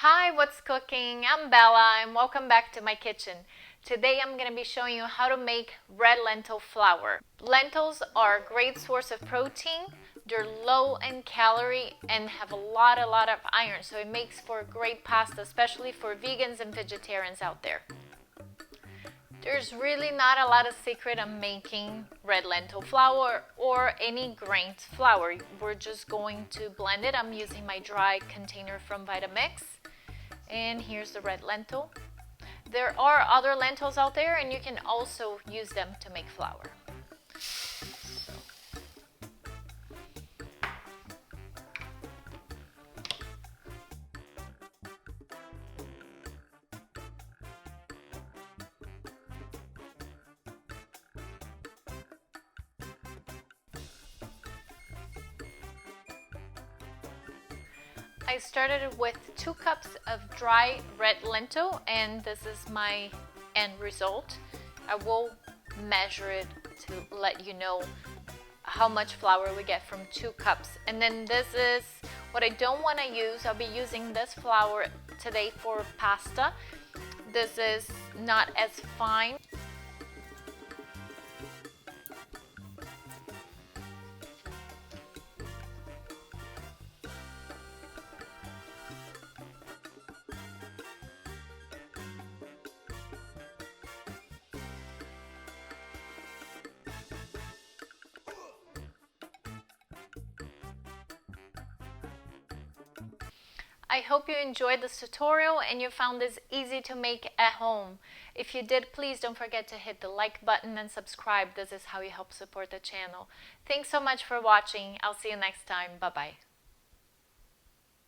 Hi, what's cooking? I'm Bella and welcome back to my kitchen. Today I'm going to be showing you how to make red lentil flour. Lentils are a great source of protein. They're low in calorie and have a lot of iron, so it makes for great pasta, especially for vegans and vegetarians out there. There's really not a lot of secret on making red lentil flour or any grains flour. We're just going to blend it. I'm using my dry container from Vitamix. And here's the red lentil. There are other lentils out there and you can also use them to make flour. I started with 2 cups of dry red lentil and this is my end result. I will measure it to let you know how much flour we get from 2 cups. And then this is what I don't want to use. I'll be using this flour today for pasta. This is not as fine. I hope you enjoyed this tutorial and you found this easy to make at home. If you did, please don't forget to hit the like button and subscribe. This is how you help support the channel. Thanks so much for watching. I'll see you next time. Bye-bye.